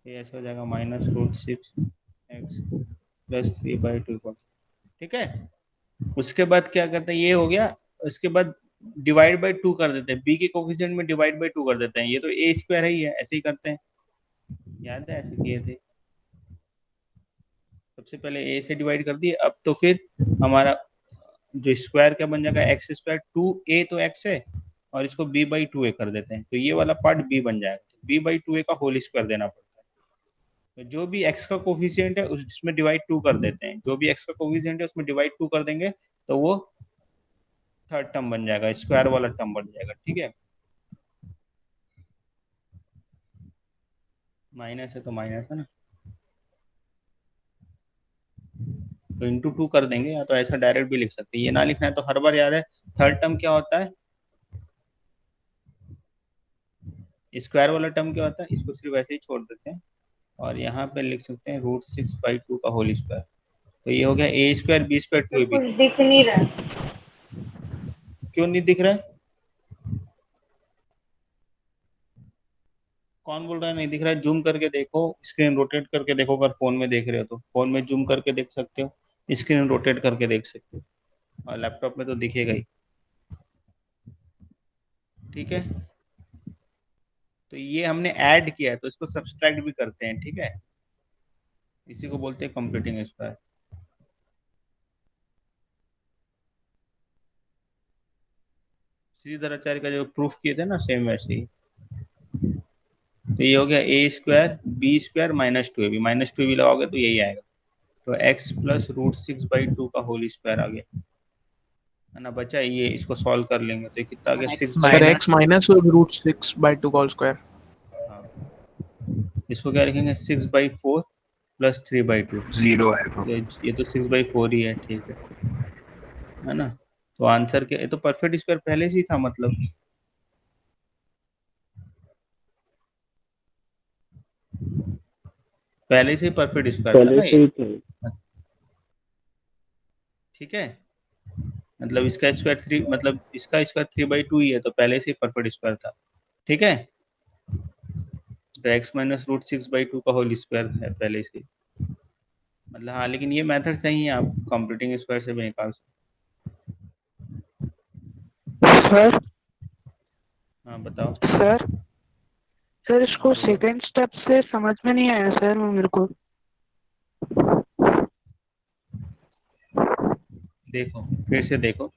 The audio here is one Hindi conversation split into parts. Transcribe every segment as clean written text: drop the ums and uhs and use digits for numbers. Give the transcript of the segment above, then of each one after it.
ये ऐसे हो जाएगा -√6x + 3/2। ठीक है, उसके बाद क्या करते हैं, ये हो गया। उसके बाद डिवाइड बाई 2 कर देते हैं, बी के कोफिशिएंट में डिवाइड बाई 2 कर देते हैं। ये तो ए स्क्वायर ही है, ऐसे ही करते हैं, याद है ऐसे किए थे। सबसे पहले ए से डिवाइड कर दिए, अब तो फिर हमारा जो स्क्वायर क्या बन जाएगा, एक्स स्क्वायर 2a तो x है, और इसको b/2a कर देते हैं, तो ये वाला पार्ट b बन जाएगा। b/2a का होल स्क्वायर देना पड़ता है। तो जो भी x का कोफिशिएंट है उसमें डिवाइड 2 कर देते हैं, जो भी x का कोफिशिएंट है उसमें डिवाइड 2 कर देंगे, तो वो थर्ड टर्म बन जाएगा, स्क्वायर वाला टर्म बन जाएगा। ठीक है, माइनस है तो माइनस है ना, तो इंटू 2 कर देंगे, या तो ऐसा डायरेक्ट भी लिख सकते हैं। ये ना लिखना है तो हर बार याद है थर्ड टर्म क्या होता है, स्क्वायर वाला टर्म क्या होता है, इसको सिर्फ ऐसे ही छोड़ देते हैं, और यहाँ पे लिख सकते हैं √6/2 का होल स्क्वायर। तो ये हो गया a square b square sir 2ab। कुछ दिख नहीं रहा। क्यों नहीं दिख रहा है, कौन बोल रहा है नहीं दिख रहा है? जूम करके देखो, स्क्रीन रोटेट करके देखो, अगर फोन में देख रहे हो तो फोन में जूम करके देख सकते हो, स्क्रीन रोटेट करके देख सकते हो, और लैपटॉप में तो दिखेगा ही। ठीक है, तो ये हमने ऐड किया है, तो इसको सब्सट्रैक्ट भी करते हैं। ठीक है, इसी को बोलते हैं कंप्लीटिंग स्क्वायर। श्रीधराचार्य का जो प्रूफ किए थे ना, सेम वैसे ही। तो ये हो गया a square b square -2ab, -2ab लगाओगे तो यही आएगा, तो x + √6/2 का होल स्क्वायर आ गया, है ना। बचा ये, इसको सॉल्व कर लेंगे तो ये कितना आ गया, x 6 by. Sir x minus √6/2 का होल स्क्वायर। हाँ, इसको क्या लिखेंगे, 6/4 + 3/2। 0 है। ये तो 6/4 ही है, ठीक है ना। तो आंसर क्या, ये तो परफेक्ट स्क्वायर पहले से ही था, मतलब पहले से ही परफेक्ट स्क्वायर था पहले ना से ये। ही थे। ठीक है, मतलब इसका स्क्वायर 3, मतलब इसका स्क्वायर 3/2 ही है, तो पहले से ही परफेक्ट स्क्वायर था। ठीक है, तो x -√6/2 का होल स्क्वायर है पहले से, मतलब हाँ, लेकिन ये मेथड सही है, आप कंप्लीटिंग स्क्वायर से भी निकाल सकते। सर हाँ बताओ। सर सर हाँ इसको बोलो। सेकंड स्टेप से समझ में नहीं आया सर वो मेरे को। देखो, फिर से देखो,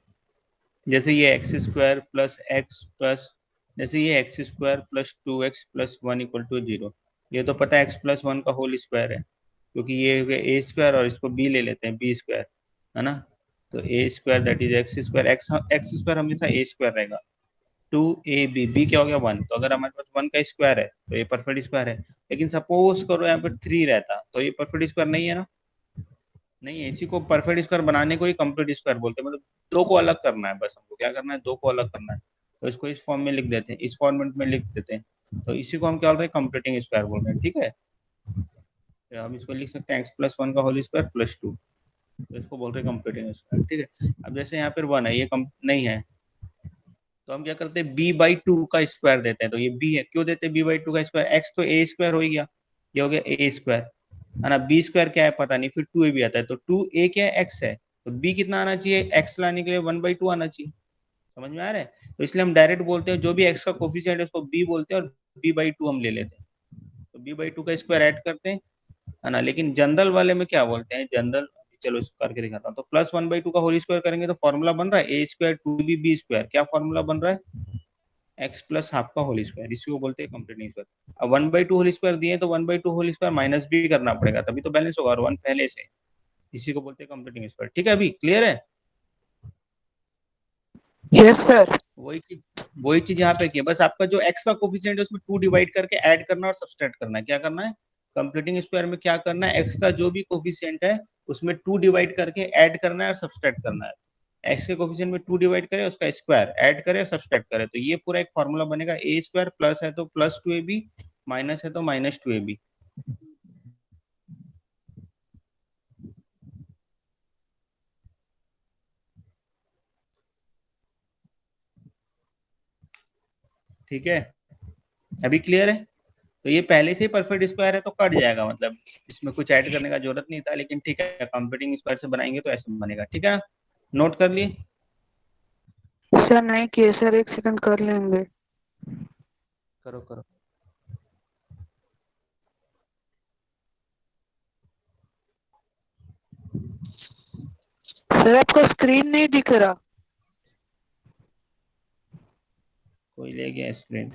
जैसे ये x square plus x plus, जैसे ये एक्स स्क्वायर +2x + 1 = 0, ये तो पता है x+1 का होल स्क्वायर है, क्योंकि ये हो गया ए स्क्वायर, और इसको b ले लेते हैं, बी स्क्वायर, है ना। तो A square that is X square, X square हमेशा ए स्क्वायर रहेगा। 2ab, बी क्या हो गया 1, तो अगर हमारे पास 1 का स्क्वायर है तो ये परफेक्ट स्क्वायर है। लेकिन सपोज करो यहाँ पर 3 रहता, तो ये परफेक्ट स्क्वायर नहीं है ना, नहीं है। इसी को परफेक्ट स्क्वायर बनाने को ही कंप्लीट स्क्वायर बोलते हैं, मतलब दो को अलग करना है, बस हमको क्या करना है, दो को अलग करना है। तो इसको इस फॉर्म में लिख देते हैं, इस फॉर्मेट में लिख देते हैं, तो इसी को हम क्या बोल रहे हैं, कंप्लीटिंग स्क्वायर बोल रहे हैं। ठीक है, तो हम इसको लिख सकते हैं x+1 का होल स्क्वायर +2, तो इसको बोल रहे हैं कंप्लीटिंग स्क्वायर। ठीक है, अब जैसे यहाँ पर 1 है, ये नहीं है, तो हम क्या करते हैं, b/2 का स्क्वायर देते हैं, तो ये b है, क्यों देते हैं b/2 का स्क्वायर, x तो a स्क्वायर हो गया, ये हो गया a स्क्वायर, है ना। बी स्क्वायर क्या है पता नहीं, फिर 2a भी आता है, तो 2a क्या है, x है, तो b कितना आना चाहिए, x लाने के लिए 1/2 आना चाहिए। समझ में आ रहा है, तो इसलिए हम डायरेक्ट बोलते हैं, जो भी x का कोफिशिएंट है उसको b बोलते हैं, और b/2 हम ले लेते हैं, तो b/2 का स्क्वायर ऐड करते हैं, है ना। लेकिन जनरल वाले में क्या बोलते हैं, जनरल, चलो इसको करके दिखाता हूँ, तो +1/2 का होल स्क्वायर करेंगे तो फॉर्मूला बन रहा है a² 2b स्क्वायर, क्या फॉर्मूला बन रहा है, x + हाफ का होल स्क्वायर, इसी को बोलते हैं कंप्लीटिंग स्क्वायर। अब 1/2 होल स्क्वायर दिए तो 1/2 होल स्क्वायर माइनस भी करना पड़ेगा, तभी तो बैलेंस होगा, और 1 पहले से, इसी को बोलते हैं कंप्लीटिंग स्क्वायर। ठीक है, अभी क्लियर है। Yes sir. वही चीज यहाँ पे की है, बस आपका जो x का कोफिशिएंट है उसमें 2 डिवाइड करके ऐड करना और सब्सट्रैक्ट करना है। क्या करना है, कंप्लीटिंग स्क्वायर में क्या करना है, x का जो भी कोफिशिएंट है उसमें 2 डिवाइड करके ऐड करना है और सब्सट्रैक्ट करना है। x के कोफिशिएंट में 2 डिवाइड करे, उसका स्क्वायर ऐड करे, सब्सट्रैक्ट करे, तो ये पूरा एक फॉर्मूला बनेगा, a स्क्वायर प्लस है तो +2ab, माइनस है तो -2ab। ठीक है, अभी क्लियर है। तो ये पहले से ही परफेक्ट स्क्वायर है तो कट जाएगा, मतलब इसमें कुछ ऐड करने का जरूरत नहीं था, लेकिन ठीक है कंप्यूटिंग स्क्वायर से बनाएंगे तो ऐसे बनेगा। ठीक है, नोट कर लिए? सर नहीं किए सर, एक सेकंड कर लेंगे। करो करो। सर आपका स्क्रीन नहीं दिख रहा। कोई ले गया स्क्रीन?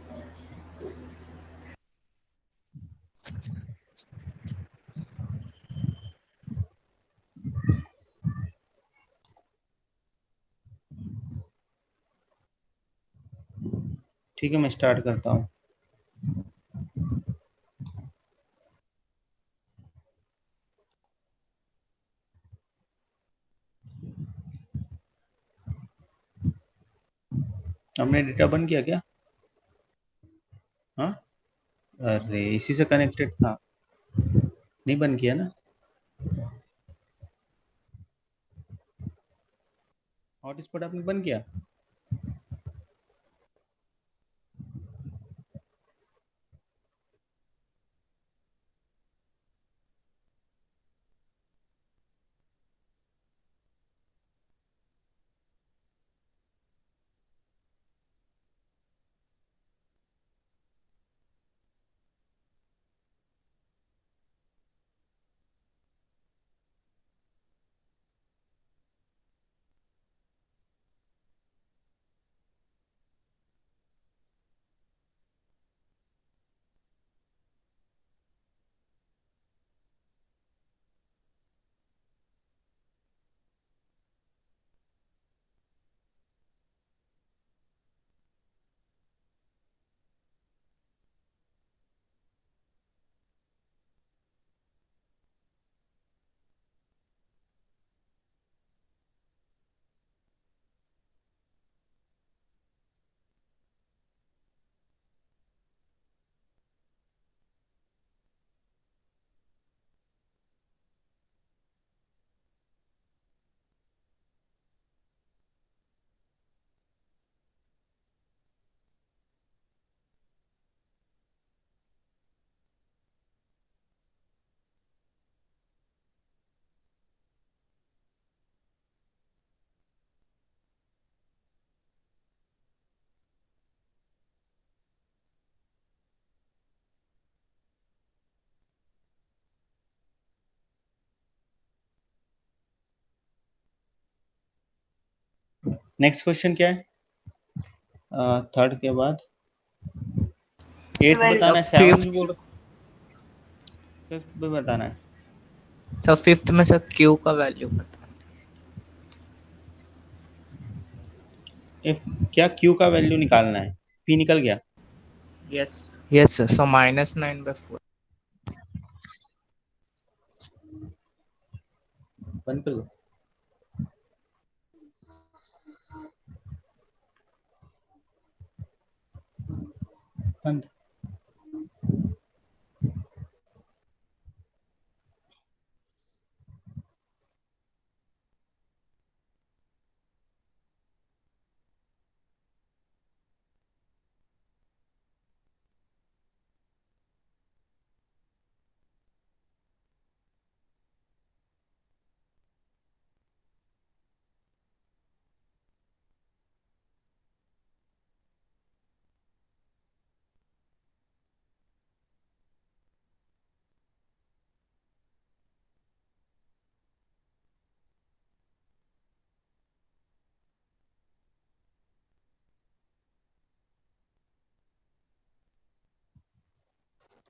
ठीक है, मैं स्टार्ट करता हूँ। हमने डेटा बंद किया क्या? हाँ, अरे इसी से कनेक्टेड था, नहीं बंद किया ना? हॉटस्पॉट आपने बंद किया? नेक्स्ट क्वेश्चन क्या है? थर्ड के बाद एट्थ ट्वेल्थ बताना है, सेवन भी फिफ्थ। बोल रहे? फिफ्थ भी बताना है? सर फिफ्थ में सर क्यू का वैल्यू पता। इफ क्या क्यू का वैल्यू निकालना है? पी निकल गया? यस यस सर, सो -9/4। बंद कर दो। बंद।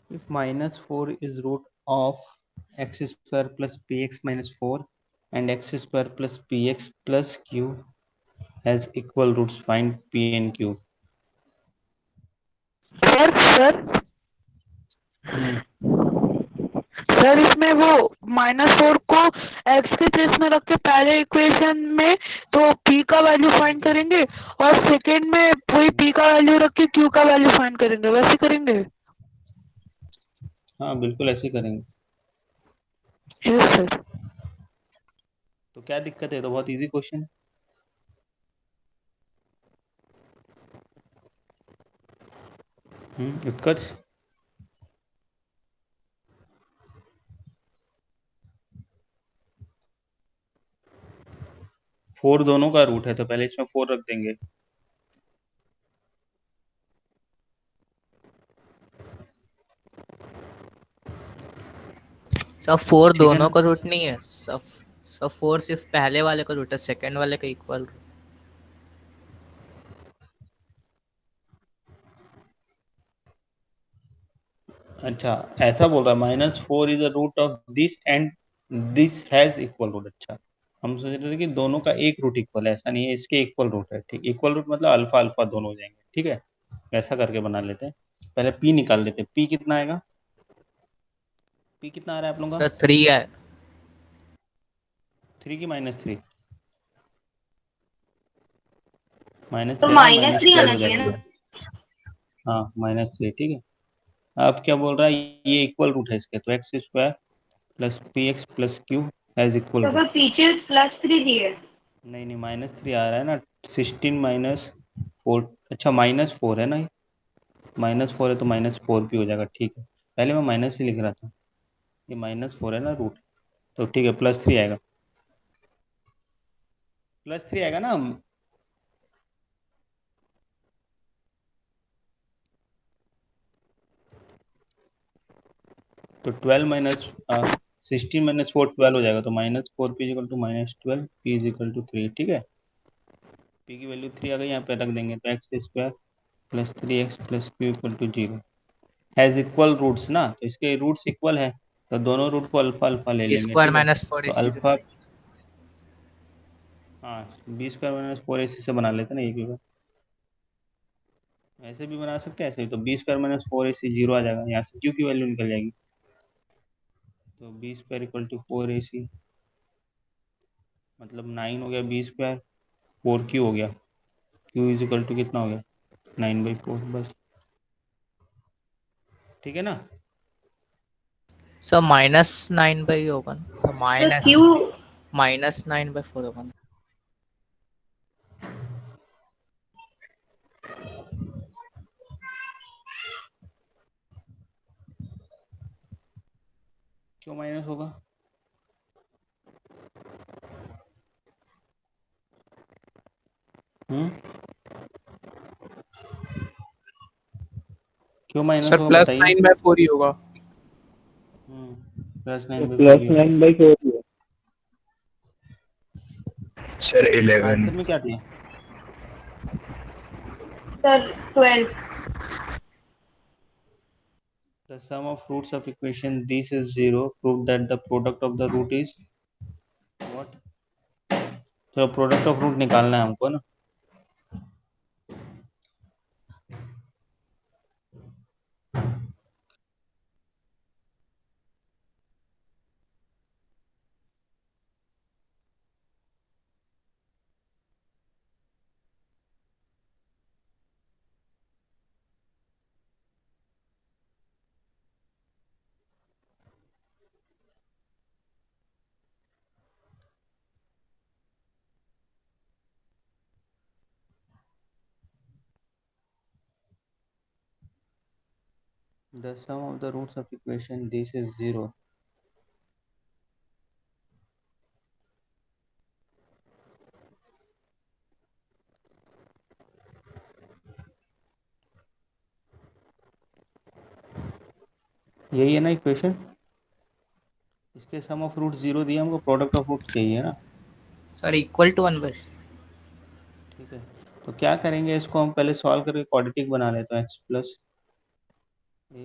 If -4 is root of x square plus px minus 4 and x square plus px plus q has equal roots, find p and q. Sir sir hmm. Sir इसमें वो -4 को x के प्लेस में रख के पहले इक्वेशन में तो p का वैल्यू फाइंड करेंगे, और सेकंड में वही p का वैल्यू रख के q का वैल्यू फाइंड करेंगे, वैसे करेंगे? हाँ बिल्कुल ऐसे ही करेंगे। Yes sir. तो क्या दिक्कत है? तो बहुत इजी क्वेश्चन। उत्कर्ष। 4 दोनों का रूट है, तो पहले इसमें 4 रख देंगे। सब 4 ठीक है दोनों ना? का रूट नहीं है, सब 4 सिर्फ पहले वाले का रूट है, सेकंड वाले का इक्वल। अच्छा, ऐसा बोल रहा है -4 is the root of this and this has equal root. अच्छा, हम सोच रहे थे कि दोनों का एक रूट इक्वल है, ऐसा नहीं है, इसके इक्वल रूट है। ठीक, इक्वल रूट मतलब अल्फा अल्फा दोनों हो जाएंगे। ठीक है, ऐसा करके बना लेते हैं। पहले पी निकाल लेते हैं। पी कितना आएगा? पी कितना आ रहा है आप लोगों का? सर 3 है। 3 की -3? माइनस तो थ्री आएगा, -3 -12 आना हो चाहिए जाएगा ना। ये। हाँ, -3। ठीक है, अब क्या बोल रहा है, ये इक्वल रूट है इसके, तो x² plus p x plus q has equal तो रूट। फिर पीछे +3 दिए। नहीं नहीं, -3 आ रहा है ना। 16 -4। अच्छा, -4 है ना ये। -4 है तो -4 भी हो जाएगा। ठीक है, पहले मैं माइनस ही लिख रहा था। ये -4 है ना रूट, तो ठीक है, +3 आएगा। +3 आएगा ना। तो 12 माइनस 16 -4 12 हो जाएगा, तो -4 p is equal to -12 p is equal to 3। ठीक है, पी की वैल्यू 3 आ गई, यहाँ पे रख देंगे, तो x² plus 3x plus q equal to 0 has equal roots ना, तो इसके रूट्स इक्वल है, तो दोनों रूट को अल्फा अल्फा ले बी लेंगे। स्क्वायर ठीक है, माइनस 4 तो AC से अल्फा, हाँ, b² - 4ac से बना लेते हैं ना एक बार। ऐसे भी बना सकते हैं, ऐसे भी। तो b² - 4ac 0 आ जाएगा, यहाँ से क्यू की वैल्यू निकल जाएगी। तो b² इक्वल टू 4ac मतलब 9 हो गया b², 4q हो गया, q इज इक्वल टू कितना हो गया, 9/4 बस। ठीक है ना? सर -9 होगा ना सर, तो क्यू -9/4 होगा ना। क्यों माइनस होगा? क्यों माइनस सर होगा प्लस बताइए। 9/4 ही होगा। +9/4 ही होगा। +9/4 सर आंसर 11। में क्या दिया? Sir 12। The sum of roots of equation this is 0 prove that the product of the root is what? तो प्रोडक्ट ऑफ रूट निकालना है हमको ना। The sum of the roots of equation this is 0। यही है ना इक्वेशन, इसके सम ऑफ रूट 0 दिया, हमको प्रोडक्ट ऑफ रूट चाहिए ना। सर इक्वल टू 1 बस। ठीक है, तो क्या करेंगे, इसको हम पहले सॉल्व करके क्वाड्रेटिक बना लेते हैं। ए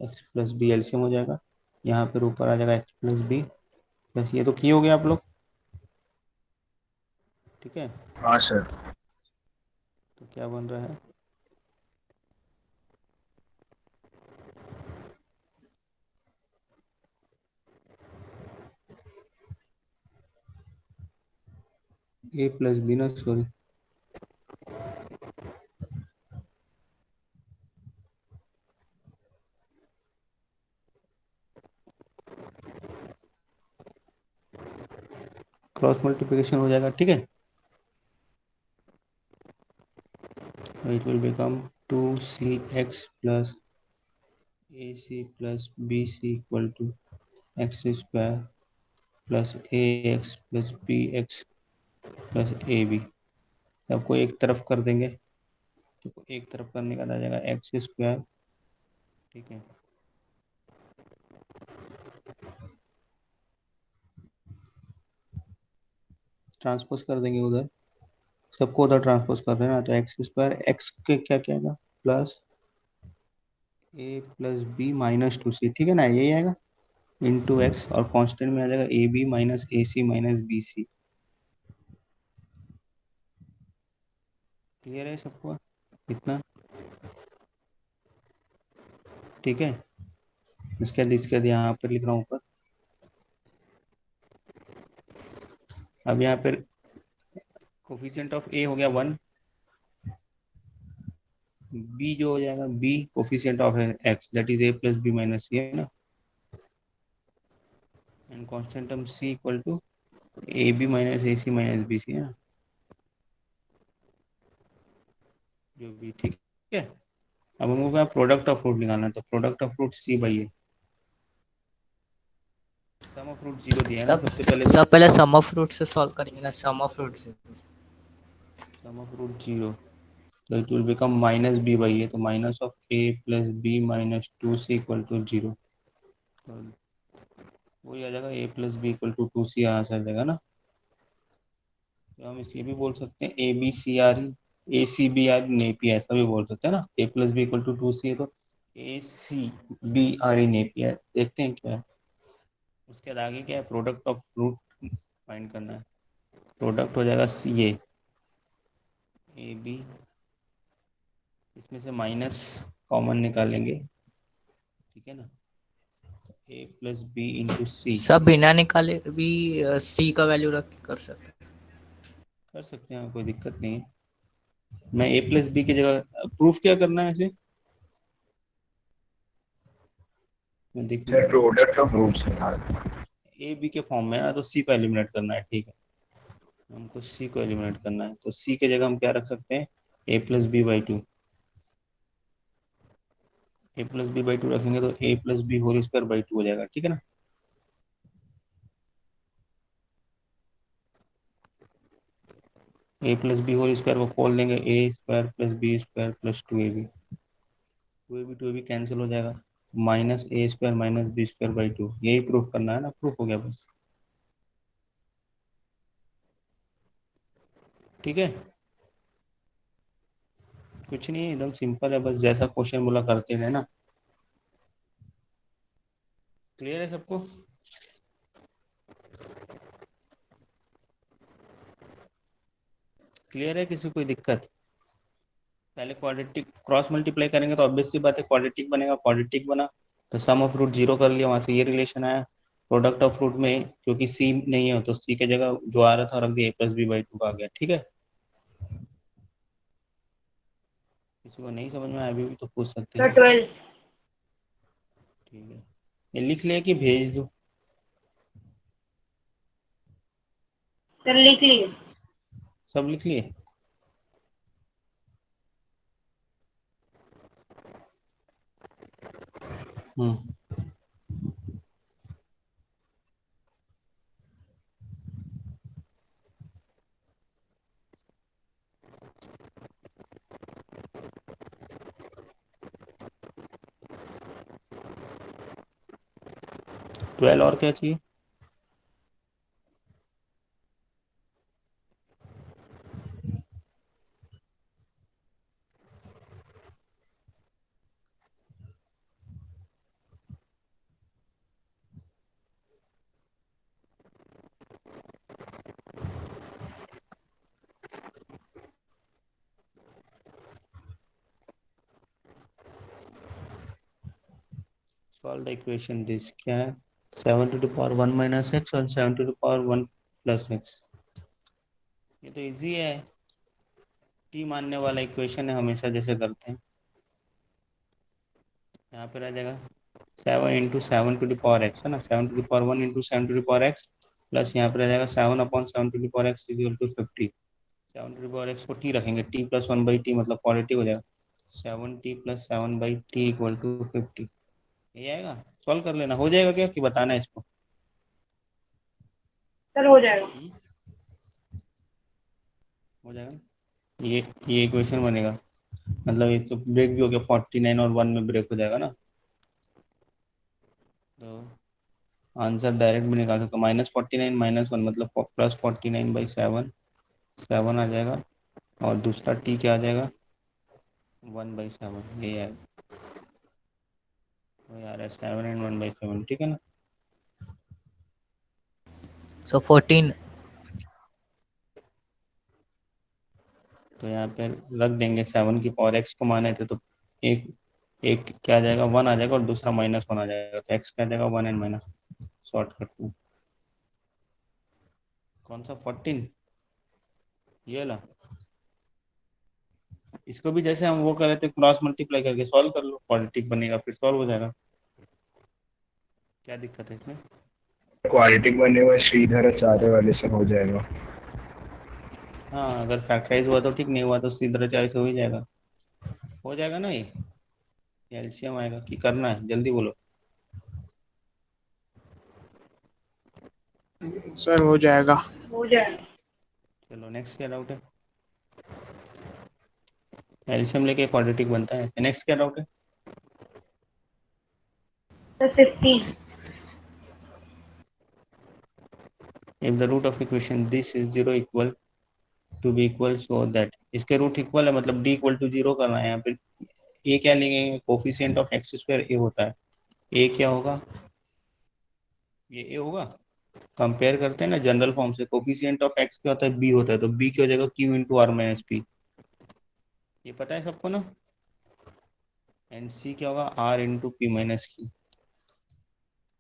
एक्स प्लस बी एलसीएम हो जाएगा, यहाँ पर ऊपर आ जाएगा x+b प्लस, ये तो की हो गया आप लोग। ठीक है, हाँ सर। तो क्या बन रहा है, a+b ना, सॉरी, क्रॉस मल्टीप्लिकेशन हो जाएगा। ठीक है, it will become 2cx plus ac plus bc equal to x² plus ax plus bx plus a b, सबको एक तरफ कर देंगे, तो एक तरफ करने का आ जाएगा एक्स स्क्वायर, ठीक है, ट्रांसपोज कर देंगे उधर, सबको उधर ट्रांसपोज कर देना, तो एक्स स्क्वायर एक्स के क्या क्या आएगा प्लस ए प्लस बी माइनस टू सी, ठीक है ना, यही आएगा इंटू एक्स, और कांस्टेंट में आ जाएगा A B minus A C minus B c. Clear है सबको इतना? ठीक है, इसके बाद यहाँ पर लिख रहा हूँ ऊपर। अब यहाँ पर कोफिशिएंट ऑफ ए हो गया 1, बी जो हो जाएगा B coefficient of X that is A plus B minus C, है ना, and constant term C equal to A B minus A C minus B C, है ना, जो भी, ठीक है। अब हमको क्या प्रोडक्ट ऑफ फ्रूट निकालना है, तो product of root c by a, sum of fruit 0 दिया है ना सब सबसे पहले, तो सब पहले सम ऑफ फ्रूट से सॉल्व करेंगे ना, सम ऑफ फ्रूट से। सम ऑफ फ्रूट 0, तो it will become minus B by A, तो minus of A plus B minus two C equal to 0, तो वही आ जाएगा A plus B equal to 2 C, यहाँ से आ जाएगा ना। तो हम इसलिए भी बोल सकते हैं A B C are A C B are in AP, ऐसा भी बोल सकते हैं ना, A plus B equal to 2 C है, तो ए सी बी आर ई नेपी है। देखते हैं क्या है उसके बाद आगे, क्या है प्रोडक्ट ऑफ फ्रूट फाइंड करना है, प्रोडक्ट हो जाएगा सी ए बी, इसमें से माइनस कॉमन निकालेंगे, ठीक है ना, ए प्लस बी इंटू सी, सब बिना निकाले भी सी का वैल्यू रख के कर सकते हैं। कर सकते हैं, कोई दिक्कत नहीं है। मैं ए प्लस बी की जगह प्रूफ क्या करना है इसे, मैं देख सर लूँ, प्रोडक्ट ऑफ रूट्स है। ए बी के फॉर्म में है ना, तो सी को एलिमिनेट करना है, ठीक है, हमको सी को एलिमिनेट करना है, तो सी की जगह हम क्या रख सकते हैं, A plus B by two, A plus B by two रखेंगे तो A plus B whole square by two हो जाएगा, ठीक है ना। A plus B whole square को खोल देंगे, A square plus B square plus two A B cancel हो जाएगा, minus A square minus B square by two, यही प्रूफ करना है ना, प्रूफ हो गया बस, ठीक है, कुछ नहीं है, एकदम सिंपल है, बस जैसा क्वेश्चन बोला करते हैं ना। क्लियर है सबको? क्लियर है, किसी को कोई दिक्कत? पहले क्वाड्रेटिक क्रॉस मल्टीप्लाई करेंगे तो ऑब्वियस सी बात है क्वाड्रेटिक बनेगा, क्वाड्रेटिक बना तो सम ऑफ रूट 0 कर लिया, वहां से ये रिलेशन आया, प्रोडक्ट ऑफ रूट में क्योंकि सी नहीं है तो सी के जगह जो आ रहा था रख दिया, ए प्लस बी बाई टू का आ गया, ठीक है। किसी को नहीं समझ में आया अभी भी तो पूछ सकते सर हैं, 12। ठीक है, ये लिख लिया कि भेज दो, सर लिख लिए। सब लिख लिए, हम्म, ट्वेल्व और क्या चाहिए, सॉल्व द इक्वेशन दिस, क्या है 7 to the power 1 minus x और 7 to the power 1 plus x, ये तो इजी है, टी मानने वाला इक्वेशन है हमेशा जैसे करते हैं, यहाँ पे रह जाएगा 7 into 7 to the power x, है ना, 7 to the power 1 into 7 to the power x, plus यहाँ पे रह जाएगा 7/7 to the power x equal to 50, 7 to the power x को टी रखेंगे, टी प्लस 1/t मतलब पॉजिटिव हो जाएगा, 7t plus 7/t equal to 50, ये आएगा, सॉल्व कर लेना, हो जाएगा क्या कि बताना है इसको? सर हो जाएगा। हो जाएगा ना। ये इक्वेशन बनेगा, मतलब ये तो ब्रेक भी हो गया, 49 और 1 में ब्रेक हो जाएगा ना, तो आंसर डायरेक्ट भी निकाल सकते, -49 -1 मतलब +49/7, 7 आ जाएगा, और दूसरा टी क्या आ जाएगा, 1/7, ये है, तो यार है 7 एंड 1/7, ठीक है ना। So 14. तो यहाँ पे रख देंगे 7 की पावर, एक्स को माने थे तो एक एक क्या आ जाएगा, 1 आ जाएगा, और दूसरा -1 आ जाएगा, तो एक्स क्या आ जाएगा, 1 and minus, short cut two, कौन सा 14, ये ला, इसको भी जैसे हम वो कर रहे थे क्रॉस मल्टीप्लाई करके सॉल्व कर लो, क्वाड्रेटिक बनेगा, फिर सॉल्व हो जाएगा, क्या दिक्कत है इसमें। क्वालिटिक बने हुए श्रीधर आचार्य वाले से हो जाएगा। हाँ अगर फैक्टराइज हुआ तो ठीक, नहीं हुआ तो सीधा 4 से हो ही जाएगा, हो जाएगा ना, ये एलसीएम आएगा, कि करना है, जल्दी बोलो। सर हो जाएगा। हो जाएगा। चलो नेक्स्ट क्या डाउट है, एलसीएम लेके क्वाड्रेटिक बनता है, नेक्स्ट क्या डाउट है। Sir 15। If the root of equation this is 0 equal to b equal, so that, इसके रूट इक्वल है मतलब डी इक्वल टू 0 करना है यहाँ पे। ए क्या लेंगे, कोफिशिएंट ऑफ एक्स स्क्वायर ए होता है, ए क्या होगा, ये ए होगा, कंपेयर करते हैं ना जनरल फॉर्म से, कोफिशिएंट ऑफ एक्स क्या होता है, बी होता है, तो बी क्या हो जाएगा, q into are minus p, ये पता है सबको ना, एंड सी क्या होगा, r into p minus q.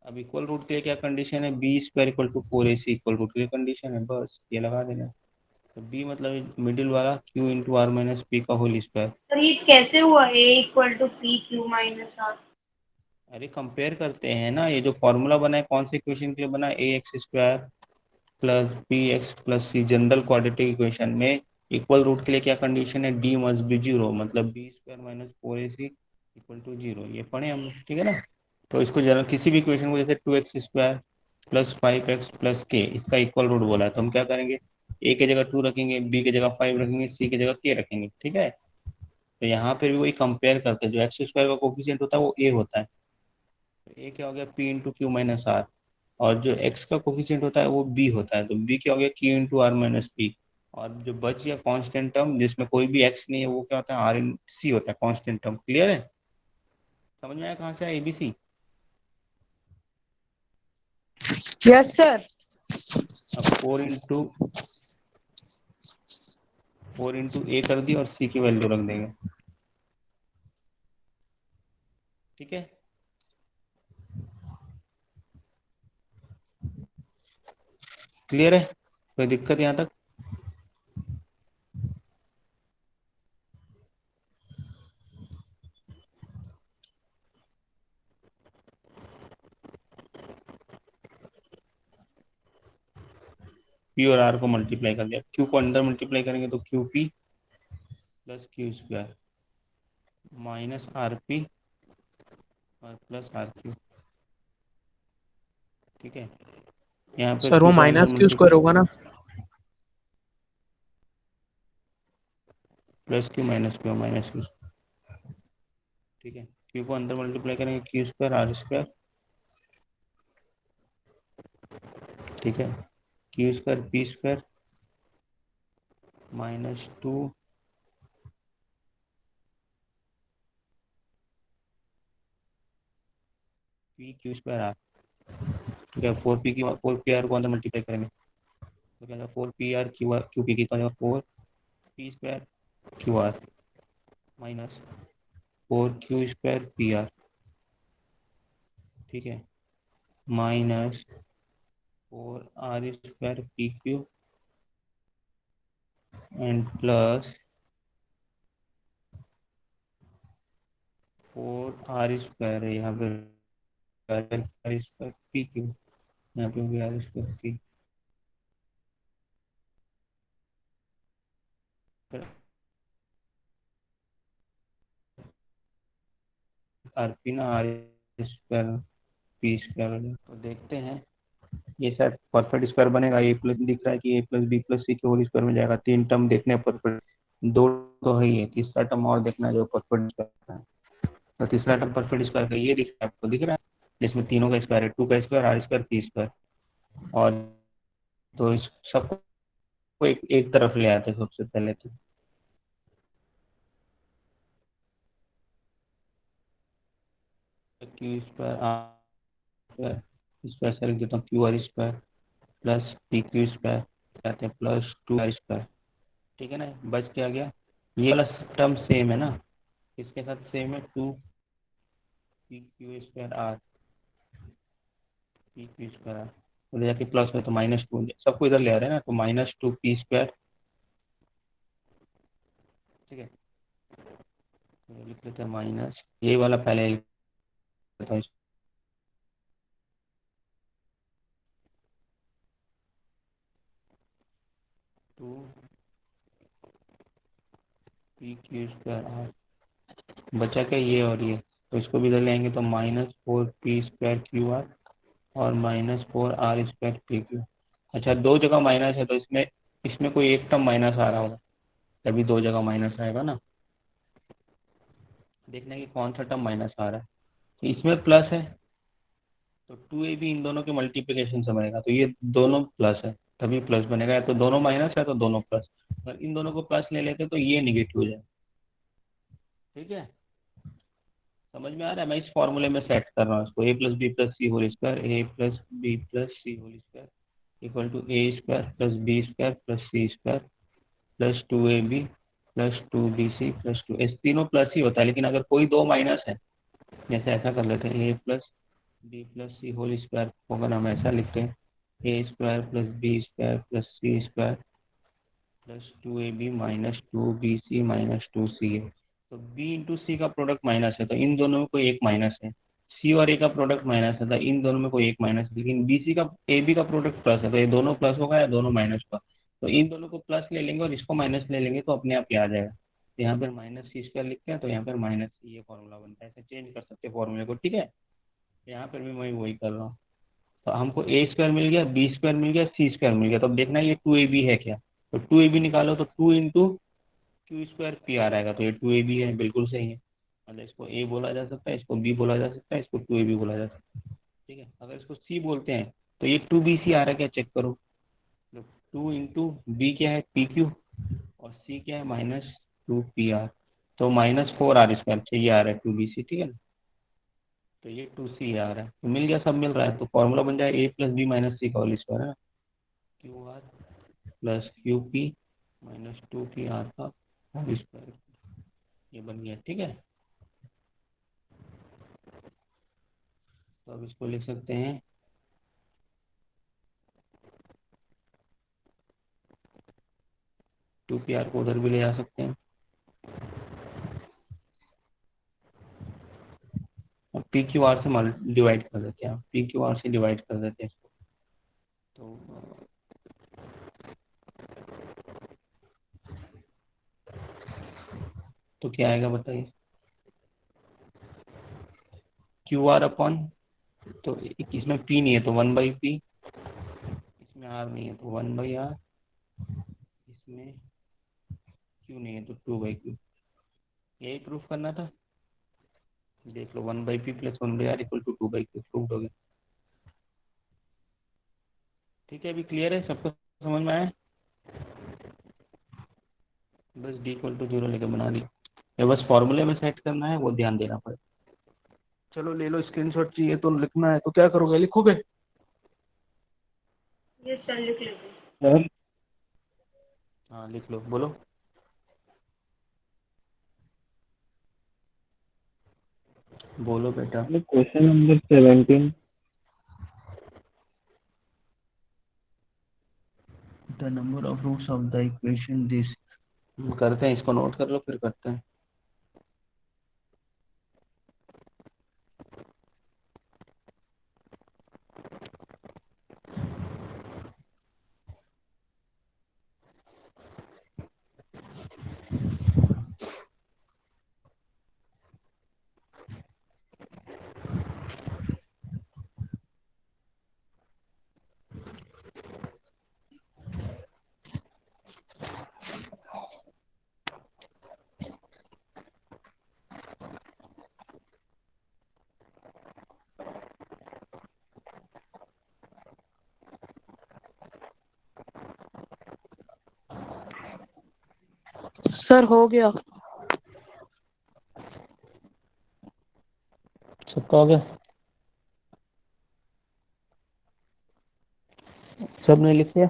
अब इक्वल रूट के लिए क्या कंडीशन है, b square equal to 4ac, equal root के लिए कंडीशन है, बस ये लगा देना, तो बी मतलब मिडिल वाला Q into are minus P का होल स्क्वायर। सर ये कैसे हुआ A equal to P Q minus R. अरे कंपेयर करते हैं ना, ये जो फॉर्मूला बना है कौन से इक्वेशन के लिए बना है, A X square plus B X plus C, general quadratic equation में इक्वल रूट के लिए क्या कंडीशन है, डी मस्ट बी 0, मतलब b square minus 4ac equal to 0, ये पढ़े हम, ठीक है ना। तो इसको जनरल किसी भी इक्वेशन को, जैसे 2x square plus 5x plus के, इसका इक्वल रूट बोला है, तो हम क्या करेंगे, ए की जगह 2 रखेंगे, बी की जगह 5 रखेंगे, सी की जगह के रखेंगे, ठीक है। तो यहाँ पे भी वही कंपेयर करते हैं, जो एक्स स्क्वायर का कोफिशिएंट होता है वो ए होता है, तो ए क्या हो गया, p into q minus r, और जो एक्स का कोफिशिएंट होता है वो बी होता है, तो बी क्या हो गया, q into are minus p, और जो बच गया कांस्टेंट टर्म जिसमें कोई भी एक्स नहीं है, वो क्या होता है, आर इन सी होता है कांस्टेंट टर्म, क्लियर है, समझ में आया कहाँ से आया एबीसी। Yes sir. अब 4 इंटू ए कर दी, और सी की वैल्यू रख देंगे, ठीक है। क्लियर है, कोई दिक्कत यहाँ तक। पी और आर को मल्टीप्लाई कर दिया, क्यू को अंदर मल्टीप्लाई करेंगे तो Q P plus Q square minus R P और प्लस आर क्यू, ठीक है। यहाँ पे सर वो क्यू को अंदर माइनस क्यू स्क्वायर मल्टीप्लाई, होगा ना। प्लस क्यू माइनस क्यू, ठीक है। क्यू को अंदर मल्टीप्लाई करेंगे, क्यू स्क्वायर आर स्क्वायर, ठीक है, q square p square -2 p q square r, ठीक है। 4 पी आर को अंदर मल्टीप्लाई करेंगे तो क्या 4 P R Q R, Q P की 4 P square Q R minus 4 Q square P R, ठीक है, minus 4 r square P Q and plus 4 r square है यहाँ पे, r स्क्वायर पी क्यू, यहाँ पे हो गया r square P, R P ना आर स्क्वायर पी स्क्वायर, तो देखते हैं ये शायद परफेक्ट स्क्वायर बनेगा, ए प्लस दिख रहा है कि ए प्लस बी प्लस सी के होल स्क्वायर में जाएगा। 3 टर्म देखने हैं परफेक्ट, 2 तो है ही है, तीसरा टर्म और देखना है जो परफेक्ट स्क्वायर है। तो तीसरा टर्म परफेक्ट स्क्वायर का ये दिख रहा है, आपको दिख रहा है, जिसमें तीनों का स्क्वायर है, 2 का square, r square, p square. और तो इस सबको एक तरफ ले आते सबसे पहले तो। Q square r square, square से लिख देता हूँ, q r square plus p q square कहते हैं प्लस 2 आर स्क्वायर। ठीक है ना, बच क्या गया, ये वाला टर्म सेम है ना, इसके साथ सेम है, 2 p q square r, p q square r, उधर जाके प्लस में तो -2, सबको इधर ले आ रहे हैं ना, तो -2 पी स्क्वायर। ठीक है, तो लिख लेते हैं माइनस, ये वाला पहले लिख लेता हूँ, 2 पी क्यू स्क्वायर आर, बचा क्या ये और ये, तो इसको भी इधर ले आएंगे तो -4 पी स्क्वायर क्यू आर और -4 आर स्क्वायर पी क्यू। अच्छा, दो जगह माइनस है तो इसमें इसमें कोई एक टर्म माइनस आ रहा होगा, तभी दो जगह माइनस आएगा ना। देखना है कि कौन सा टर्म माइनस आ रहा है, तो इसमें प्लस है तो 2a भी इन दोनों के मल्टीप्लिकेशन से बनेगा, तो ये दोनों प्लस है तभी प्लस बनेगा, या तो दोनों माइनस है तो दोनों प्लस। अगर इन दोनों को प्लस ले लेते तो ये निगेटिव हो जाए। ठीक है, समझ में आ रहा है, मैं इस फॉर्मूले में सेट कर रहा हूँ इसको, A plus B plus C whole square, A plus B plus C whole square equal to A square plus B square plus C square plus 2ab plus 2bc plus 2, तीनों प्लस ही होता है, लेकिन अगर कोई दो माइनस है, जैसे ऐसा कर लेते हैं, A plus B plus C whole square को अगर हम ऐसा लिखते हैं, A square plus B square plus C square plus 2ab minus 2bc minus 2ca, तो b इंटू सी का प्रोडक्ट माइनस है तो इन दोनों में कोई एक माइनस है, सी और ए का प्रोडक्ट माइनस है तो इन दोनों में कोई एक माइनस है, लेकिन bc का ab का प्रोडक्ट प्लस है तो ये दोनों प्लस होगा या दोनों माइनस होगा, तो इन दोनों को प्लस ले लेंगे और इसको माइनस ले लेंगे तो अपने आप ही आ जाएगा। तो यहाँ पर माइनस सी स्क्वायर लिखते हैं तो यहाँ पर माइनस सी, ये फॉर्मूला बनता है, ऐसे चेंज कर सकते हैं फॉर्मूले को। ठीक है, यहाँ पर भी मैं वही कर रहा हूँ, तो हमको ए स्क्वायर मिल गया, बी स्क्वायर मिल गया, सी स्क्वायर मिल गया, तो अब देखना है ये 2ab है क्या, तो 2ab निकालो तो 2 into Q square P R आएगा, तो ये 2ab है, बिल्कुल सही है, मतलब इसको ए बोला जा सकता है, इसको बी बोला जा सकता है, इसको 2ab बोला जा सकता है। ठीक है, अगर इसको सी बोलते हैं तो ये 2bc आ रहा है क्या, चेक करो, तो 2 इंटू बी क्या है पी क्यू और सी क्या है -2 pr, तो -4 r स्क्वायर चाहिए आ रहा है 2bc। ठीक है ना, तो ये 2c आ रहा है, तो मिल गया, सब मिल रहा है, तो फॉर्मूला बन जाए a प्लस बी माइनस सी का होल स्क्वायर है ना, Q R plus Q P minus 2 pr का होल स्क्वायर, ये बन गया। ठीक है, तो अब इसको लिख सकते हैं 2 pr को उधर भी ले जा सकते हैं, और पी क्यू आर से डिवाइड कर देते हैं, पी क्यू आर से डिवाइड कर देते हैं इसको, तो क्या आएगा बताइए, क्यू आर अपॉन, तो इसमें पी नहीं है तो 1/p, इसमें आर नहीं है तो 1/r, इसमें क्यू नहीं है तो 2/q, यही प्रूफ करना था, देख लो 1/p plus 1/r equal to 2/q, proof हो गया। ठीक है, अभी क्लियर है, सबको समझ में आया, बस d इक्वल टू 0 लेके बना दी, ये बस फॉर्मूले में सेट करना है, वो ध्यान देना पड़ेगा। चलो ले लो स्क्रीनशॉट, चाहिए तो लिखना है तो क्या करोगे, लिखोगे? ये सर लिख लेते हैं। हाँ लिख लो, बोलो। बोलो बेटा। Question number 17। The number of roots of the equation this, करते हैं इसको, नोट कर लो फिर करते हैं। सर हो गया। सबका हो गया? सबने लिख लिया?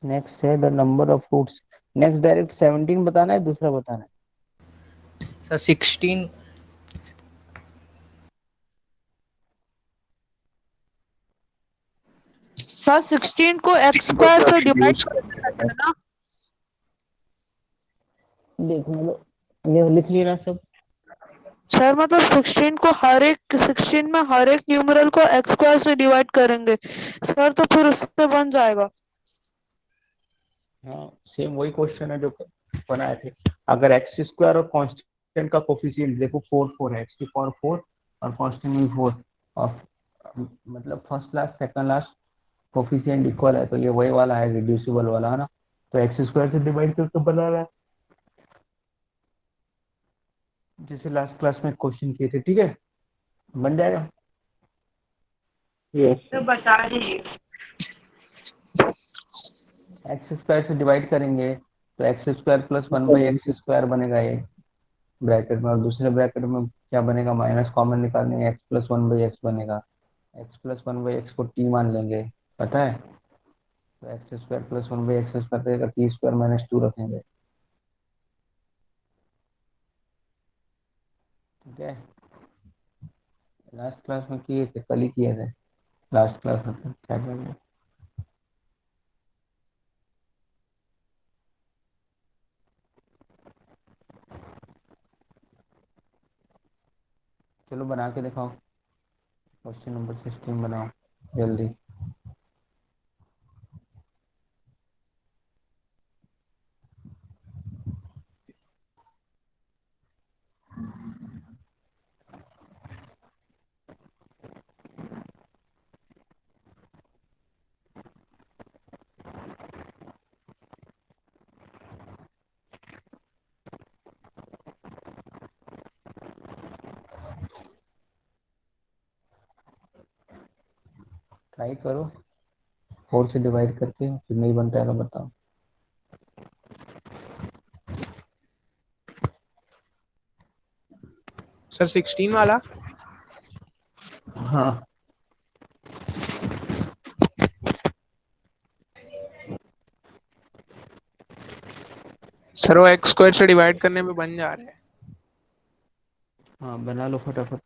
नेक्स्ट है the number of fruits. Next direct 17 बताना है, दूसरा बताना है? सर 16। सर 16 को एक्स स्क्वायर से डिवाइड कर देना है ना? देखने दो, ये लिख लिया ना सब? सर मतलब 16 में हर एक न्यूमरल को एक्स स्क्वायर से डिवाइड करेंगे सर, तो फिर उससे बन जाएगा। हाँ, सेम वही क्वेश्चन है जो बनाए थे। अगर एक्स स्क्वायर और कांस्टेंट का कोफिशिएंट देखो 4 4 है, एक्स की पावर 4 और कांस्टेंट भी 4, और मतलब first last second last coefficient equal है, तो ये वही वाला है, रिड्यूसिबल वाला है ना, तो एक्स स्क्वायर से डिवाइड करके बना रहा है, जैसे लास्ट क्लास में क्वेश्चन किए थे। ठीक है, बन जाएगा। यस तो बता दीजिए। एक्स स्क्वायर से डिवाइड करेंगे तो x square plus 1/x square बनेगा ये ब्रैकेट में, और दूसरे ब्रैकेट में क्या बनेगा, माइनस कॉमन निकालेंगे, एक्स प्लस 1/x बनेगा। एक्स प्लस 1/x को टी मान लेंगे, पता है, तो x square plus 1/x square रहेगा, टी स्क्वायर माइनस 2 रखेंगे। ठीक है, लास्ट क्लास में किए थे, कल ही किए थे, लास्ट क्लास में क्या करेंगे। चलो बना के दिखाओ, क्वेश्चन नंबर 16 बनाओ जल्दी। ट्राई करो 4 से डिवाइड करके, फिर नहीं बनता है तो बताओ। सर 16 वाला? हाँ, सर वो एक्स स्क्वायर से डिवाइड करने में बन जा रहे हैं। हाँ बना लो फटाफट।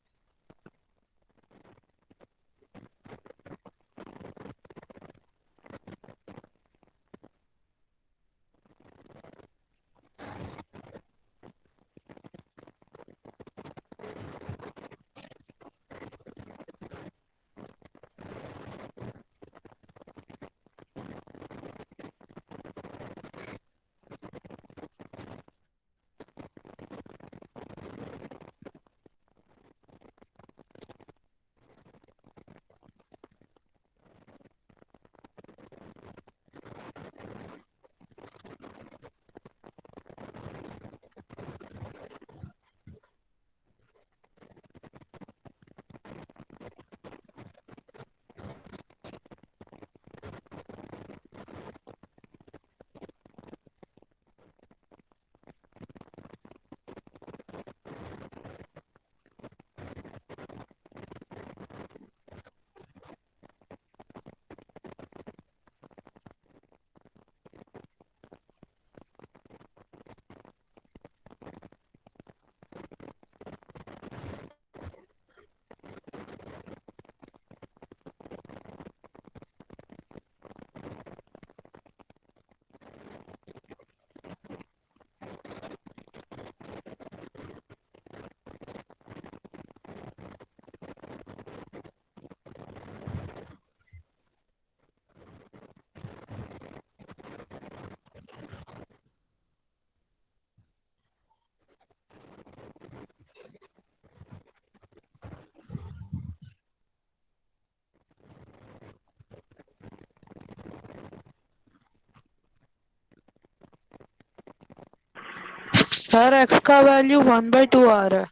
सर एक्स का वैल्यू 1/2 आ रहा है।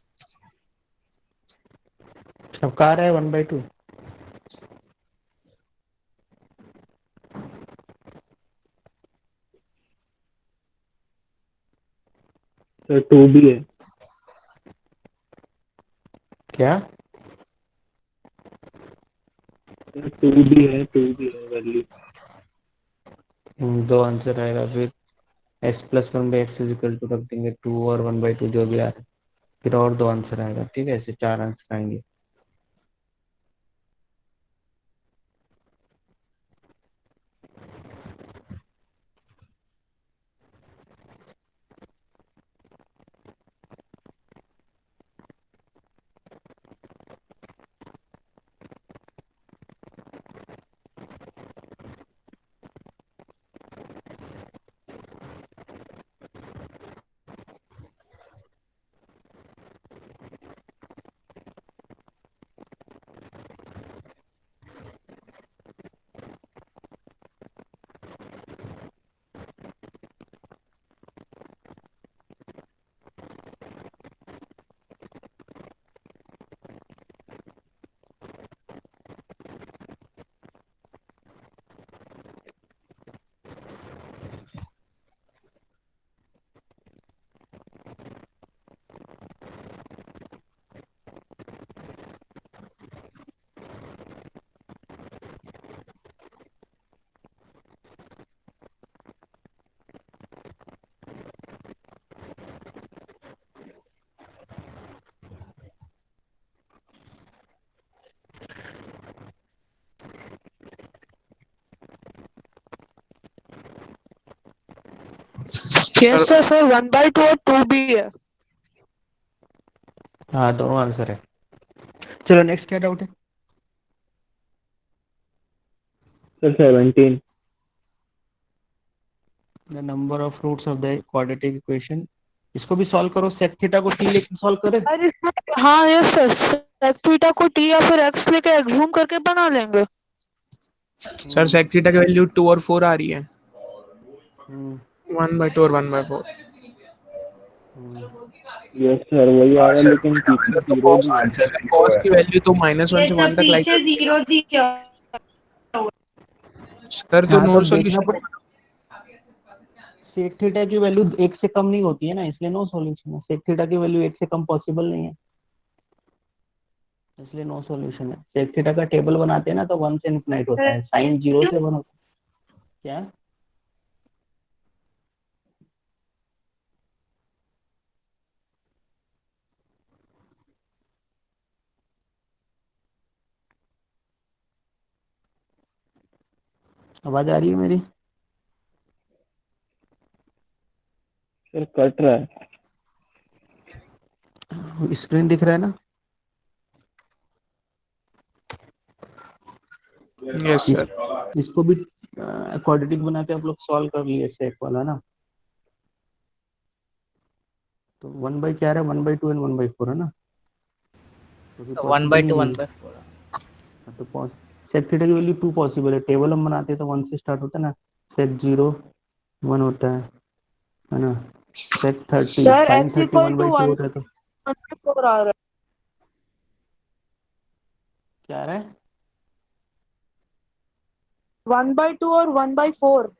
सबका आ रहा है 1/2? तो 2 भी है। क्या? 2 भी है, 2 भी है वैल्यू। दो आंसर आएगा फिर। X plus one by x is equal to रख देंगे 2 और 1/2 जो भी आ रहा है, फिर और दो आंसर आएगा। ठीक है, ऐसे 4 आंसर आएंगे। यस सर, 1/2 और 2 भी है। हाँ, दोनों आंसर है। चलो नेक्स्ट क्या डाउट है? Sir 17। The number of roots of the quadratic equation. इसको भी सॉल्व करो। सेक थीटा को टी लेके सॉल्व करें। सर इसमें हाँ यस सर, सेक थीटा को टी या फिर एक्स लेके एक्सूम करके बना लेंगे। सर सेक थीटा की वैल्यू 2 और 4 आ रही है। हम्म, 1/2 और 1/4। यस सर वही आ रहा है, लेकिन पीछे तो जीरो भी है। कॉस की वैल्यू तो -1 ये से सब 1 तक लाइक। पीछे जीरो दिया। सर तो हाँ नो तो देखना सॉल्यूशन। पड़ेगा। सेक थीटा की वैल्यू 1 से कम नहीं होती है ना, इसलिए नो सॉल्यूशन है। सेक थीटा की वैल्यू 1 से कम पॉसिबल नहीं है, इसलिए नो सॉल्यूशन है। सेक थीटा का टेबल बनाते हैं ना तो 1 से इन्फिनाइट होता है, साइन 0 से 1 होता है। क्या? आवाज आ रही है मेरी? सर कट रहा है। स्क्रीन दिख रहा है ना? Yes sir. इसको भी क्वाड्रेटिक बना के आप लोग सॉल्व कर लिए सेक वाला ना। तो 1/, क्या है 1/2 एंड 1/4 है ना, तो भी पॉसिबल 1/2 नहीं है। 1/4। हाँ, तो सेक थीटा की वैल्यू 2 पॉसिबल है। टेबल हम बनाते हैं तो 1 से स्टार्ट होता है ना, सेक 0 1 होता है ना। Sec 30 sir sine x 30 equal to 1/2 होता है। तो 1/4 आ रहा है। क्या आ रहा है? 1/2 और 1/4।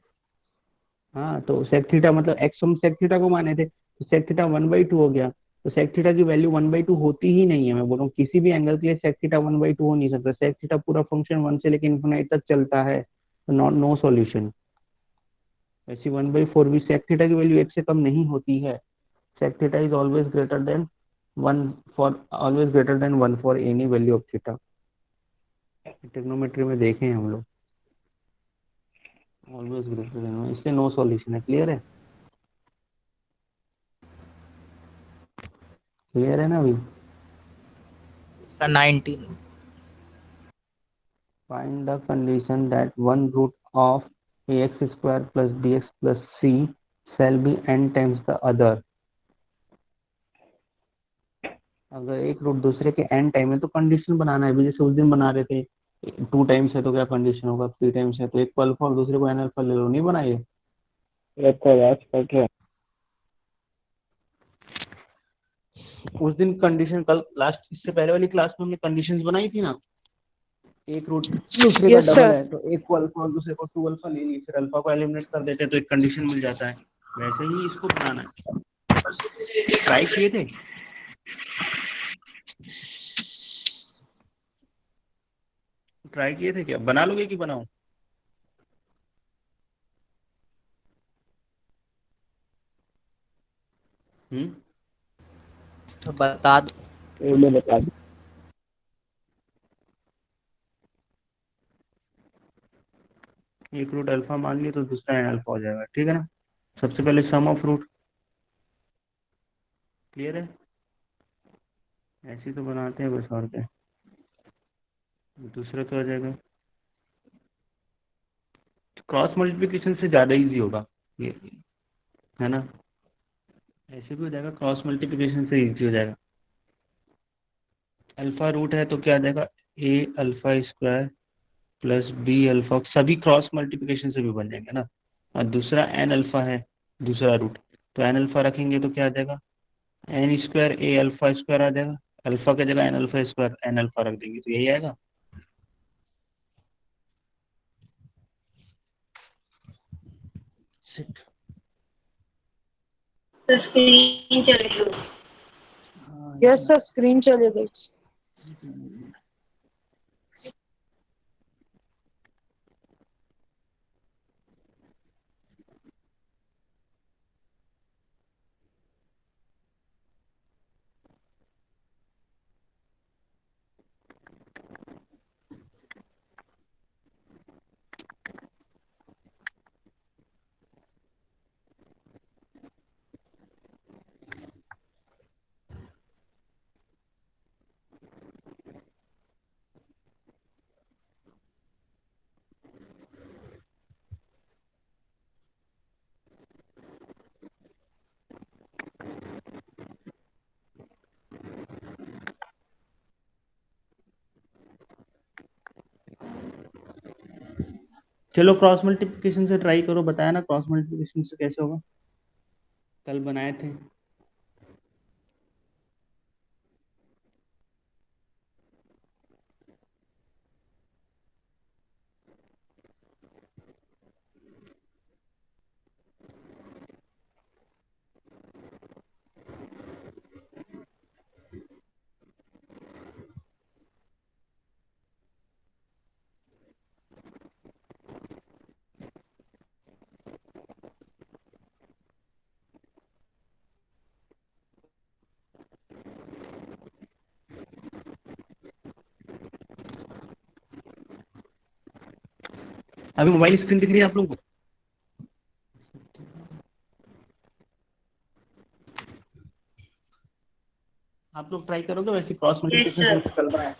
हाँ, तो सेक थीटा मतलब एक्स हम सेक थीटा को माने थे, तो सेक थीटा 1/2 हो गया। तो सेक थीटा की वैल्यू 1/2 होती ही नहीं है। मैं बोल रहा हूँ किसी भी एंगल के लिए सेक थीटा 1/2 हो नहीं सकता। सेक थीटा पूरा फंक्शन 1 से लेकर इन्फिनाइट तक चलता है, तो नॉट नो सॉल्यूशन। ऐसी 1/4 भी सेक थीटा की वैल्यू 1 से कम नहीं होती है। Sec theta is always greater than 1 for always greater than 1 for any value of theta. Trigonometry में देखे हैं हम लोग, ऑलवेज ग्रेटर देन 1, इसलिए नो सॉल्यूशन है। क्लियर है? क्लियर है ना अभी? Sir 19। Find the condition that one root of ax square plus bx plus c shall be n times the other। अगर एक रूट दूसरे के n टाइम है तो कंडीशन बनाना है। अभी जैसे उस दिन बना रहे थे, 2 टाइम्स है तो क्या कंडीशन होगा, 3 टाइम्स है तो एक को अल्फा और दूसरे को एन अल्फा ले लो, नहीं बनाइए। आपका आवाज कट रहा है। उस दिन कंडीशन, कल लास्ट इससे पहले वाली क्लास में हमने कंडीशंस बनाई थी ना। एक रूट दूसरे का यस डबल सर। है तो एक को अल्फा और दूसरे को 2 अल्फा ले ली, फिर अल्फा को एलिमिनेट कर देते हैं तो एक कंडीशन मिल जाता है। वैसे ही इसको बनाना है। ट्राई किए थे? ट्राई किए थे क्या? बना लोगे कि बनाऊं? तो बता दो। मैं बता दूं। एक रूट अल्फा मान लिया तो दूसरा एन अल्फा हो जाएगा, ठीक है ना। सबसे पहले सम ऑफ रूट, क्लियर है? ऐसे ही तो बनाते हैं बस, और क्या। दूसरा तो आ जाएगा, क्रॉस मल्टीप्लिकेशन से ज़्यादा इजी होगा ये, है ना। ऐसे भी हो जाएगा, क्रॉस मल्टीप्लिकेशन से इजी हो जाएगा। अल्फा रूट है तो क्या आ जाएगा, A alpha square plus B alpha, सभी क्रॉस मल्टीप्लिकेशन से भी बन जाएंगे ना। और दूसरा एन अल्फा है, दूसरा रूट, तो एन अल्फा रखेंगे तो क्या आ जाएगा, n square a alpha square आ जाएगा। अल्फा की जगह n alpha square n alpha रख देंगे तो यही आएगा। Shit. तो स्क्रीन चले गई। यस सर, स्क्रीन चली गई। चलो क्रॉस मल्टीप्लिकेशन से ट्राई करो, बताया ना क्रॉस मल्टीप्लिकेशन से कैसे होगा, कल बनाए थे। अभी मोबाइल स्क्रीन दिख रही है आप लोगों को? आप लोग ट्राई करोगे वैसे क्रॉस यस मल्टीप्लिकेशन सर। से कल बनाए?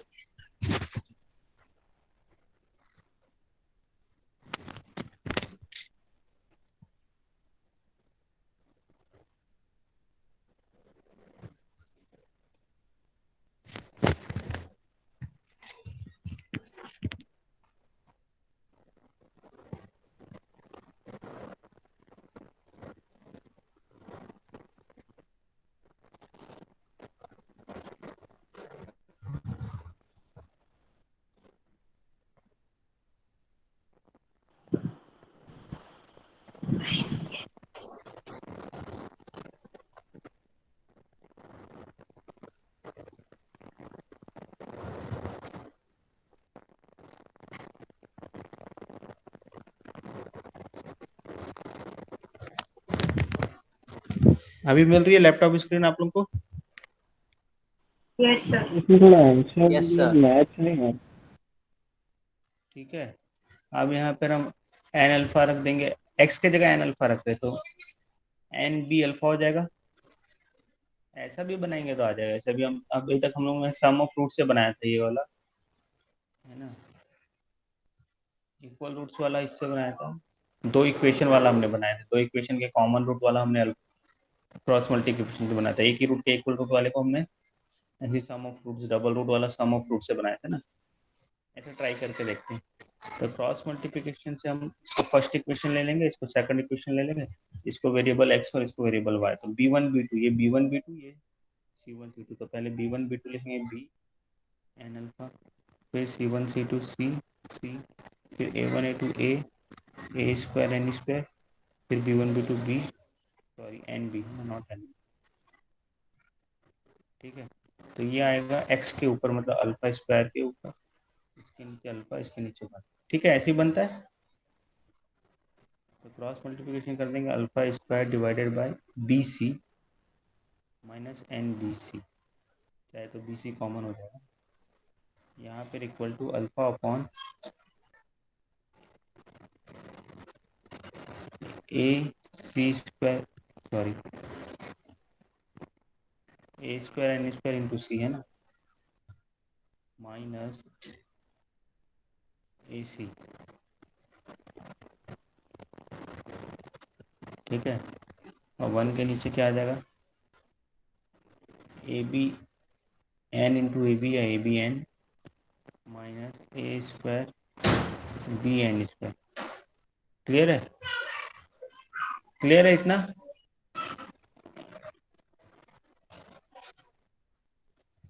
अभी मिल रही है लैपटॉप स्क्रीन आप लोग को? Yes sir. इसमें थोड़ा आंसर यस मतलब सर। मैच नहीं है। ठीक है, अब यहाँ पर हम एन अल्फा रख देंगे, एक्स के जगह एन अल्फा रख दे तो एन बी अल्फा हो जाएगा। ऐसा भी बनाएंगे तो आ जाएगा, ऐसा भी हम अभी तक हम लोगों ने सम ऑफ रूट से बनाया था ये वाला, है ना। इक्वल रूट्स वाला इससे बनाया था, दो इक्वेशन वाला हमने बनाया था, दो इक्वेशन के कॉमन रूट वाला हमने क्रॉस मल्टीप्लिकेशन से बनाया था। एक ही रूट के इक्वल रूट वाले को हमने ऐसे सम ऑफ रूट्स, डबल रूट वाला सम ऑफ रूट से बनाया था ना। ऐसे ट्राई करके देखते हैं। तो क्रॉस मल्टीप्लिकेशन से हम इसको फर्स्ट इक्वेशन ले लेंगे, इसको सेकंड इक्वेशन ले लेंगे, इसको वेरिएबल एक्स और इसको वेरिएबल वाई। तो b1 b2, ये b1 b2, ये c1 c2। तो पहले b1 b2 लिखेंगे, b एन अल्फा, फिर c1 c2 c c, फिर a1 a2 a square N square, फिर b1 b2 b, sorry n b, not n. ठीक है, तो ये आएगा x के ऊपर, मतलब अल्फा स्क्वायर के ऊपर, इसके नीचे अल्फा, इसके नीचे वन। ठीक है, ऐसे ही बनता है। तो क्रॉस मल्टीप्लिकेशन कर देंगे, alpha square divided by B C minus N B C, चाहे तो बी सी कॉमन हो जाएगा यहाँ पर, equal to alpha upon A C square, sorry A square N square into C है ना, माइनस ए सी। ठीक है, और वन के नीचे क्या आ जाएगा, ए B N into A B या A B N minus A square B N square. Clear है? क्लियर है इतना?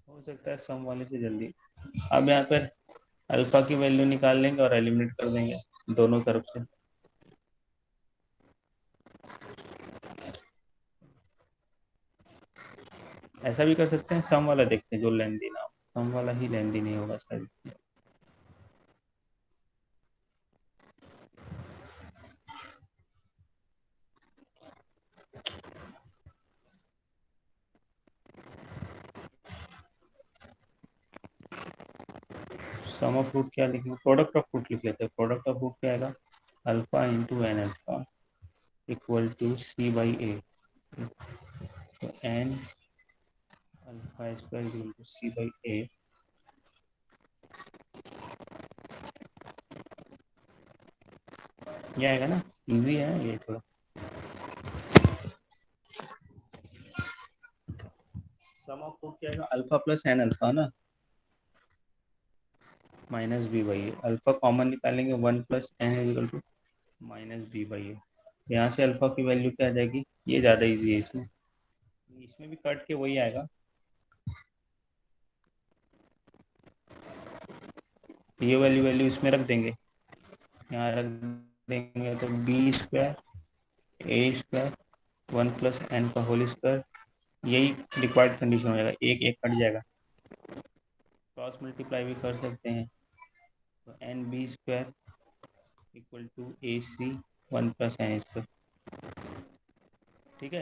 हो सकता है सम वाले से जल्दी। अब यहाँ पर अल्फा की वैल्यू निकाल लेंगे और एलिमिनेट कर देंगे दोनों तरफ से। ऐसा भी कर सकते हैं, सम वाला देखते हैं जो लेंदी ना हो, सम वाला ही लेंदी नहीं होगा शायद। सम ऑफ रूट क्या लिखेंगे, प्रोडक्ट ऑफ रूट लिख लेते हैं। प्रोडक्ट ऑफ रूट क्या आएगा, alpha into N alpha equal to C by A, तो N alpha square into C by A, ये आएगा ना, इजी है ये थोड़ा। सम ऑफ रूट क्या आएगा, अल्फा प्लस एन अल्फा ना, minus B by A, alpha common निकालेंगे, one plus N equal to minus B by A. यहाँ से अल्फा की वैल्यू क्या आ जाएगी, ये ज़्यादा इजी है, इसमें भी कट के वही आएगा। ये वाली वैल्यू इसमें रख देंगे, यहाँ रख देंगे, तो बी स्क्वायर ए स्क्वायर वन प्लस एन का होल स्क्वायर, यही रिक्वायर्ड कंडीशन हो जाएगा, एक एक कट जाएगा। क्रॉस मल्टीप्लाई भी कर सकते हैं, तो n b square equal to a c one plus N square. ठीक है,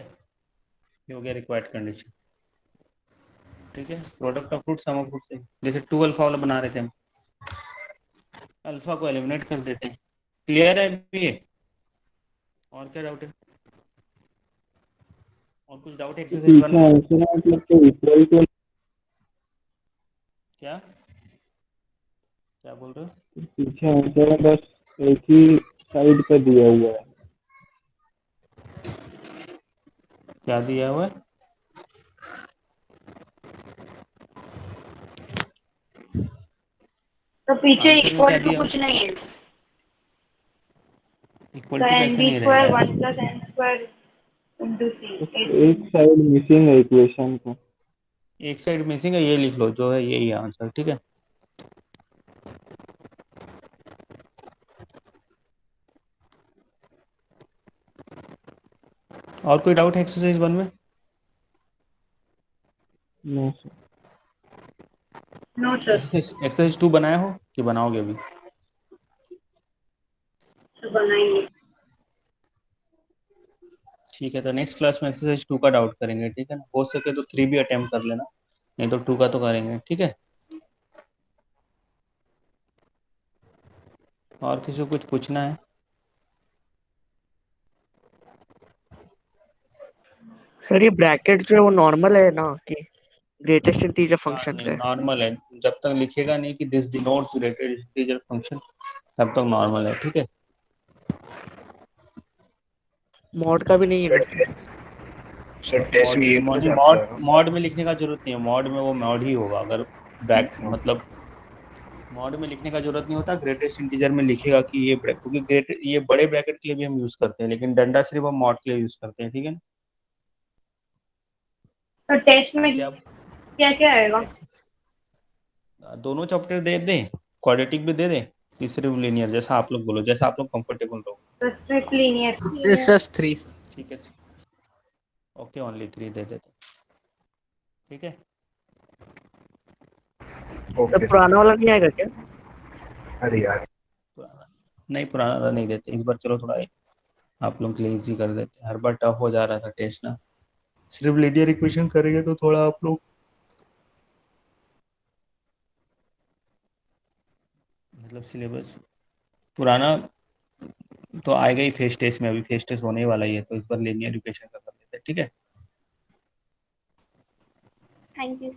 ये हो गया रिक्वायर्ड कंडीशन। ठीक है, product of root sum of root से, जैसे टू अल्फा वाला बना रहे थे हम, अल्फा को एलिमिनेट कर देते हैं। क्लियर है अभी ये? और क्या डाउट है? और कुछ डाउट है एक्सरसाइज वन में? मतलब तो इक्वल टू क्या क्या बोल रहे हो? पीछे आंसर है, बस एक ही साइड पे दिया हुआ है। क्या दिया हुआ है? तो पीछे आंसर में इक्वल क्या टू दिया? कुछ नहीं है, इक्वल तो टू एन कैसे बी नहीं स्क्वायर रहेगा? One plus N square into C. एक साइड मिसिंग है इक्वेशन का। एक साइड मिसिंग है, ये लिख लो, जो है यही आंसर। ठीक है, और कोई डाउट है एक्सरसाइज वन में? No sir. No sir, exercise two बनाए हो कि बनाओगे अभी? तो बनाएंगे। ठीक है, तो नेक्स्ट क्लास में एक्सरसाइज टू का डाउट करेंगे। ठीक है ना, हो सके तो थ्री भी अटेम्प्ट कर लेना, नहीं तो टू का तो करेंगे। ठीक है, और किसी को कुछ पूछना है? सर ये ब्रैकेट जो है वो नॉर्मल है ना कि ग्रेटेस्ट इंटीजर हाँ, फंक्शन नहीं का है? नॉर्मल है, जब तक लिखेगा नहीं कि this denotes greatest integer function, तब तक नॉर्मल है। ठीक है, मॉड का भी नहीं है ना सर? सर टेस्ट में ये पूछा मॉड था मॉड मॉड में लिखने का जरूरत नहीं है, मॉड में वो मॉड ही होगा। अगर ब्रैक मतलब मॉड में लिखने का जरूरत नहीं होता, ग्रेटेस्ट इंटीजर में लिखेगा कि ये क्योंकि ग्रेट ये बड़े ब्रैकेट के लिए भी हम यूज करते हैं, लेकिन डंडा सिर्फ हम मॉड के लिए यूज करते हैं। ठीक है ना, तो टेस्ट में क्या क्या क्या आएगा? दोनों चैप्टर दे दें, क्वाड्रेटिक भी दे दें, तीसरे लीनियर, जैसा आप लोग बोलो, जैसा आप लोग कंफर्टेबल रहो। तो स्ट्रिक्ट लीनियर। सिर्फ 3। ठीक है, ओके, ओनली थ्री दे देते। ठीक है। ओके पुराना वाला नहीं आएगा क्या? अरे यार नहीं, पुराना वाला नहीं देते इस बार। चलो थोड़ा आप लोग के लिए इजी कर देते, हर बार टफ हो जा रहा था टेस्ट ना। सिर्फ लीनियर इक्वेशन करेंगे तो थोड़ा आप लोग मतलब सिलेबस पुराना तो आएगा ही फेस टेस्ट में, अभी फेस टेस्ट होने ही वाला ही है, तो इस बार लीनियर इक्वेशन का कर देते हैं, ठीक है। Thank you.